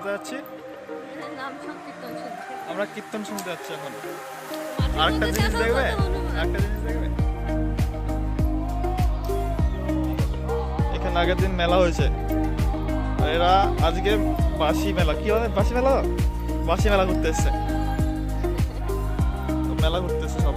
কোথায় যাচ্ছি? নাম সংকীর্তন শুনছে। আমরা কীর্তন শুনতে যাচ্ছি এখন। মাঠের আরেকটা মধ্যে জিনিস দেখার দেখবে, কথা হনুমান। আরেকটা জিনিস দেখবে, এখানে আগের দিন মেলা হয়েছে, এরা আজকে বাসি মেলা, কি বলে বাসি মেলা, বাসি মেলা ঘুরতে এসছে, মেলা ঘুরতেছে সব।